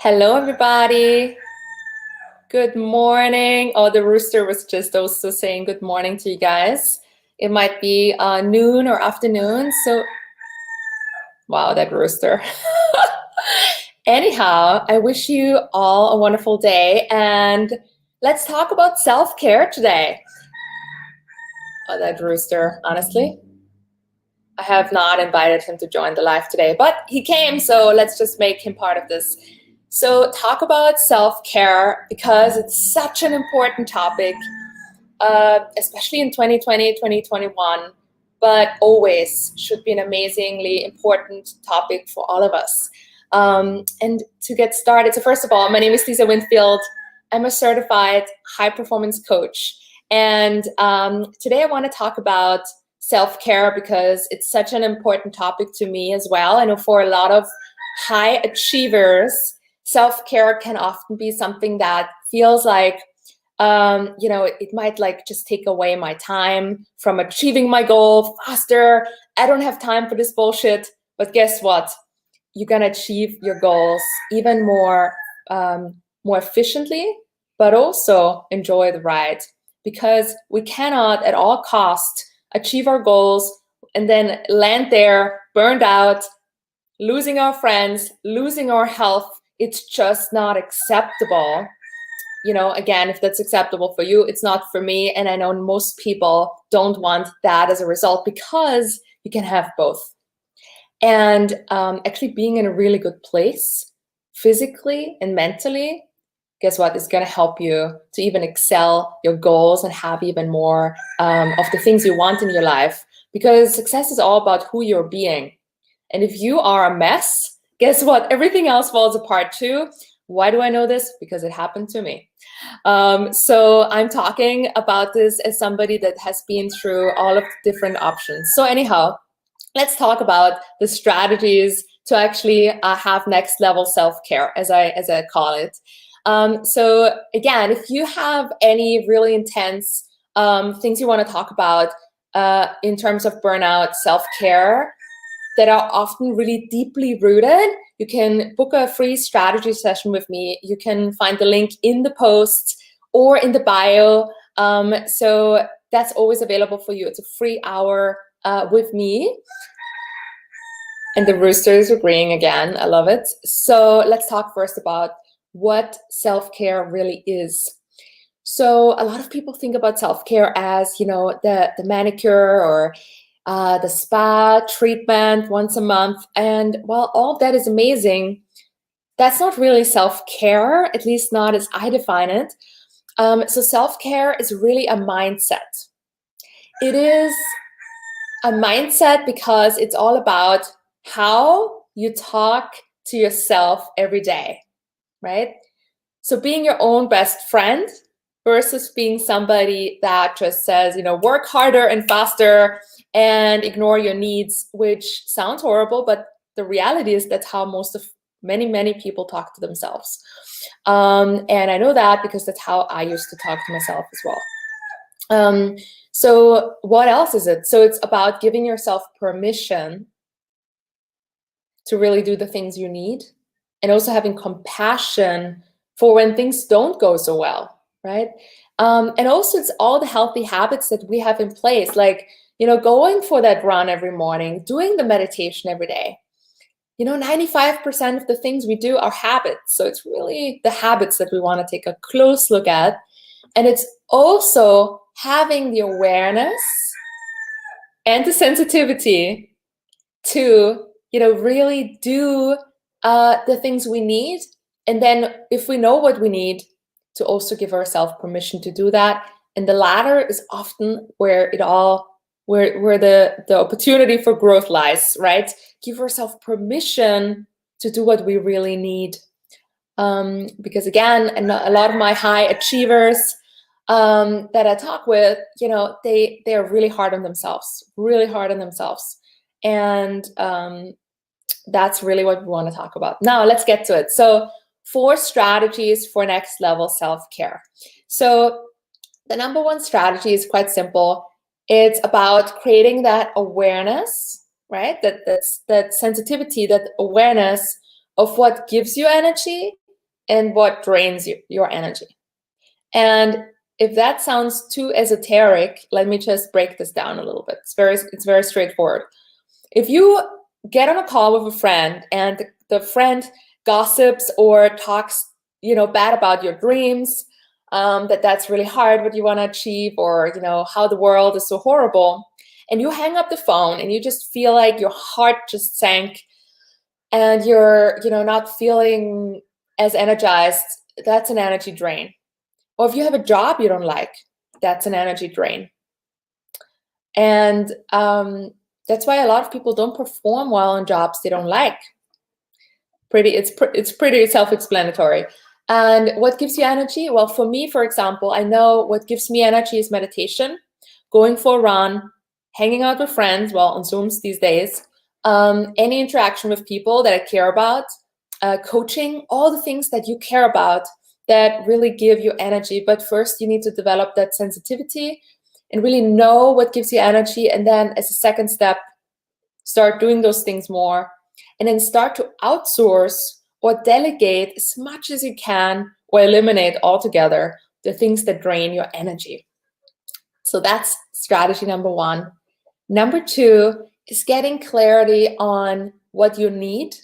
Hello, everybody. Good morning. Oh, the rooster was just also saying good morning to you guys. It might be noon or afternoon. So, wow, that rooster. Anyhow, I wish you all a wonderful day. And let's talk about self-care today. Oh, that rooster, honestly. I have not invited him to join the live today, but he came, so let's just make him part of this. So talk about self-care because it's such an important topic, especially in 2020, 2021, but always should be an amazingly important topic for all of us. And to get started, so first of all, my name is Lisa Winfield. I'm a certified high-performance coach. And today I want to talk about self-care because it's such an important topic to me as well. I know for a lot of high achievers, self-care can often be something that feels like, it might like just take away my time from achieving my goal faster. I don't have time for this bullshit. But guess what? You're gonna achieve your goals even more efficiently, but also enjoy the ride, because we cannot at all costs achieve our goals and then land there burned out, losing our friends, losing our health. It's just not acceptable. Again, if that's acceptable for you, it's not for me. And I know most people don't want that as a result, because you can have both. And actually being in a really good place physically and mentally, guess what, is going to help you to even excel your goals and have even more of the things you want in your life, because success is all about who you're being. And if you are a mess, guess what, everything else falls apart too. Why do I know this? Because it happened to me. So I'm talking about this as somebody that has been through all of the different options. So anyhow, let's talk about the strategies to actually have next level self-care, as I call it. So again, if you have any really intense things you want to talk about in terms of burnout, self-care, that are often really deeply rooted, you can book a free strategy session with me. You can find the link in the post or in the bio. So that's always available for you. It's a free hour with me. And the rooster is agreeing again. I love it. So let's talk first about what self-care really is. So a lot of people think about self-care as, the manicure or the spa treatment once a month. And while all of that is amazing, that's not really self-care, at least not as I define it. So self-care is really a mindset. It is a mindset because it's all about how you talk to yourself every day, right? So being your own best friend versus being somebody that just says, work harder and faster and ignore your needs, which sounds horrible, but the reality is that's how many people talk to themselves. And I know that because that's how I used to talk to myself as well. So what else is it? So it's about giving yourself permission to really do the things you need, and also having compassion for when things don't go so well, right? And also it's all the healthy habits that we have in place, like, going for that run every morning, doing the meditation every day. 95% of the things we do are habits. So it's really the habits that we want to take a close look at. And it's also having the awareness and the sensitivity to, really do the things we need. And then if we know what we need, to also give ourselves permission to do that. And the latter is often where the opportunity for growth lies, right? Give ourselves permission to do what we really need. Because again, a lot of my high achievers that I talk with, they're really hard on themselves. And that's really what we want to talk about. Now let's get to it. So 4 strategies for next level self-care. So the number 1 strategy is quite simple. It's about creating that awareness, right? That sensitivity, that awareness of what gives you energy and what drains your energy. And if that sounds too esoteric, let me just break this down a little bit. It's very straightforward. If you get on a call with a friend and the friend gossips or talks, bad about your dreams, that's really hard what you want to achieve, or how the world is so horrible, and you hang up the phone and you just feel like your heart just sank and you're not feeling as energized, that's an energy drain. Or if you have a job you don't like, that's an energy drain. And that's why a lot of people don't perform well on jobs they don't like. It's pretty self-explanatory. And what gives you energy? Well, for me, for example, I know what gives me energy is meditation, going for a run, hanging out with friends, well, on Zooms these days, any interaction with people that I care about, coaching, all the things that you care about that really give you energy. But first, you need to develop that sensitivity and really know what gives you energy. And then as a second step, start doing those things more. And then start to outsource or delegate as much as you can, or eliminate altogether the things that drain your energy. So that's strategy number one. Number two is getting clarity on what you need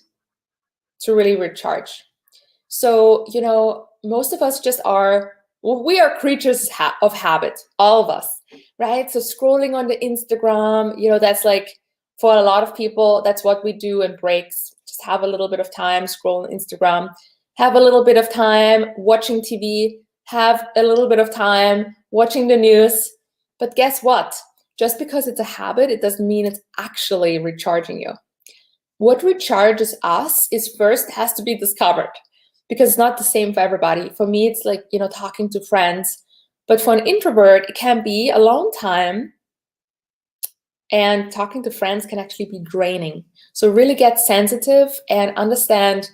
to really recharge. So, most of us we are creatures of habit, all of us, right? So scrolling on the Instagram, that's like, for a lot of people, that's what we do in breaks. Just have a little bit of time, scroll on Instagram, have a little bit of time watching TV, have a little bit of time watching the news. But guess what? Just because it's a habit, it doesn't mean it's actually recharging you. What recharges us has to be discovered, because it's not the same for everybody. For me, it's like, talking to friends. But for an introvert, it can be a long time. And talking to friends can actually be draining. So really get sensitive and understand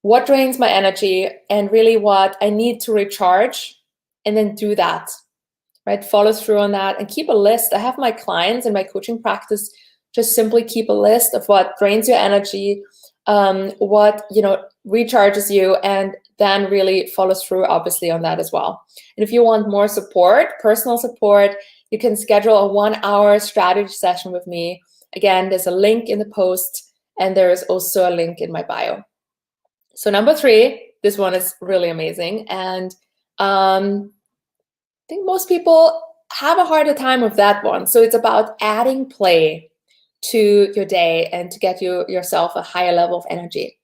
what drains my energy and really what I need to recharge, and then do that, right? Follow through on that and keep a list. I have my clients in my coaching practice just simply keep a list of what drains your energy, what recharges you, and then really follow through obviously on that as well. And if you want more support, personal support, you can schedule a 1-hour strategy session with me. Again, there's a link in the post, and there is also a link in my bio. So number three, this one is really amazing. And I think most people have a harder time with that one. So it's about adding play to your day and to get yourself a higher level of energy.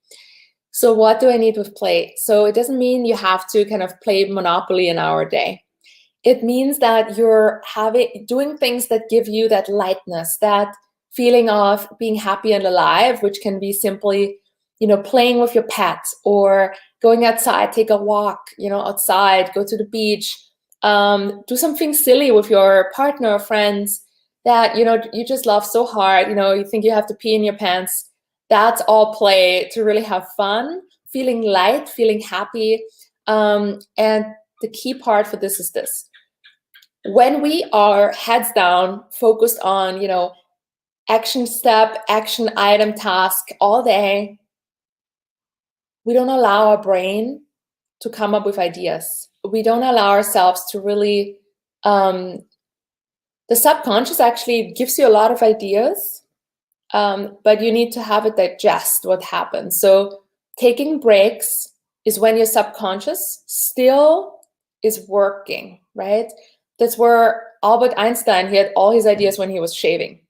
So what do I need with play? So it doesn't mean you have to kind of play Monopoly an hour a day. It means that you're doing things that give you that lightness, that feeling of being happy and alive, which can be simply, playing with your pet, or going outside, take a walk, outside, go to the beach, do something silly with your partner or friends that, you just love so hard, you think you have to pee in your pants. That's all play to really have fun, feeling light, feeling happy. And the key part for this is this. When we are heads down, focused on, action step, action item, task all day, we don't allow our brain to come up with ideas. We don't allow ourselves to really, the subconscious actually gives you a lot of ideas, but you need to have it digest what happens. So taking breaks is when your subconscious still is working, right? That's where Albert Einstein, he had all his ideas when he was shaving.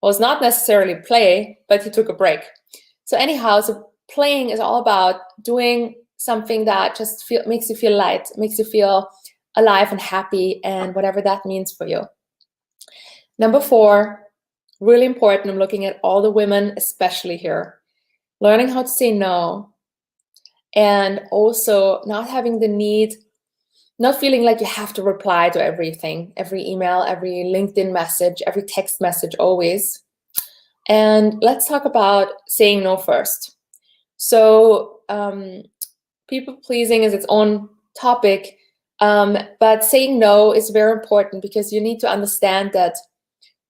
Well, it's not necessarily play, but he took a break. So anyhow, so playing is all about doing something that just makes you feel light, makes you feel alive and happy, and whatever that means for you. Number 4, really important, I'm looking at all the women, especially here, learning how to say no, and also not having the need, not feeling like you have to reply to everything, every email, every LinkedIn message, every text message always. And let's talk about saying no first. So people pleasing is its own topic, but saying no is very important, because you need to understand that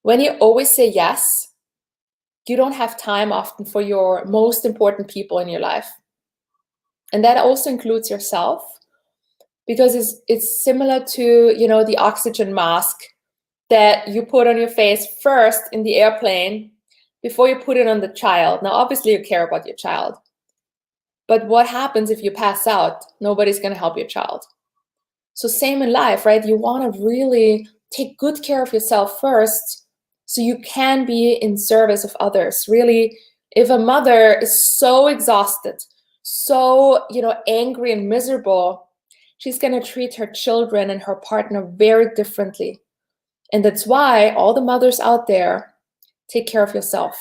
when you always say yes, you don't have time often for your most important people in your life. And that also includes yourself, because it's similar to, you know, the oxygen mask that you put on your face first in the airplane before you put it on the child. Now, obviously you care about your child, but what happens if you pass out? Nobody's going to help your child. So same in life, right? You want to really take good care of yourself first so you can be in service of others. Really, if a mother is so exhausted, so, you know, angry and miserable, she's going to treat her children and her partner very differently. And that's why all the mothers out there, take care of yourself.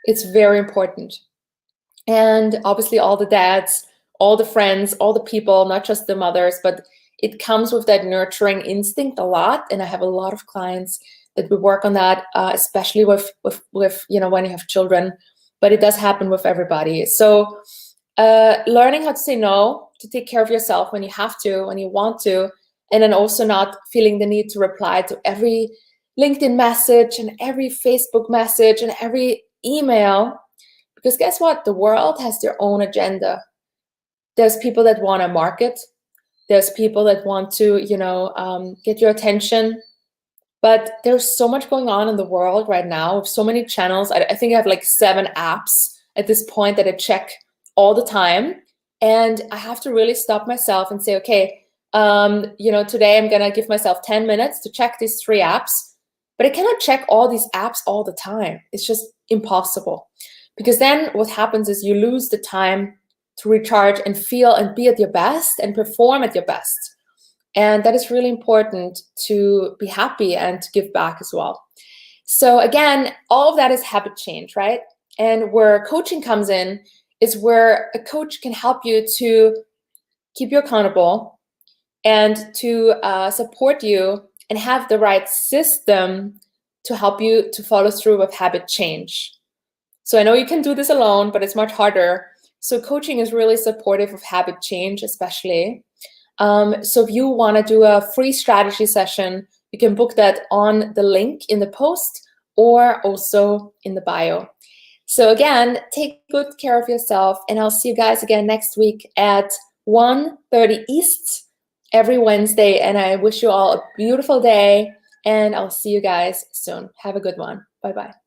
It's very important. And obviously all the dads, all the friends, all the people, not just the mothers, but it comes with that nurturing instinct a lot. And I have a lot of clients that we work on that, especially with you know, when you have children, but it does happen with everybody. So learning how to say no, to take care of yourself when you have to, when you want to, and then also not feeling the need to reply to every LinkedIn message and every Facebook message and every email. Because guess what? The world has their own agenda. There's people that want to market. There's people that want to, you know, get your attention. But there's so much going on in the world right now with so many channels. I think I have like 7 apps at this point that I check all the time. And I have to really stop myself and say, okay, you know, today I'm going to give myself 10 minutes to check these 3 apps. But I cannot check all these apps all the time. It's just impossible. Because then what happens is you lose the time to recharge and feel and be at your best and perform at your best. And that is really important to be happy and to give back as well. So again, all of that is habit change, right? And where coaching comes in is where a coach can help you to keep you accountable and to support you and have the right system to help you to follow through with habit change. So I know you can do this alone, but it's much harder. So coaching is really supportive of habit change, especially. So if you want to do a free strategy session, you can book that on the link in the post or also in the bio. So again, take good care of yourself, and I'll see you guys again next week at 1:30 East every Wednesday. And I wish you all a beautiful day, and I'll see you guys soon. Have a good one. Bye-bye.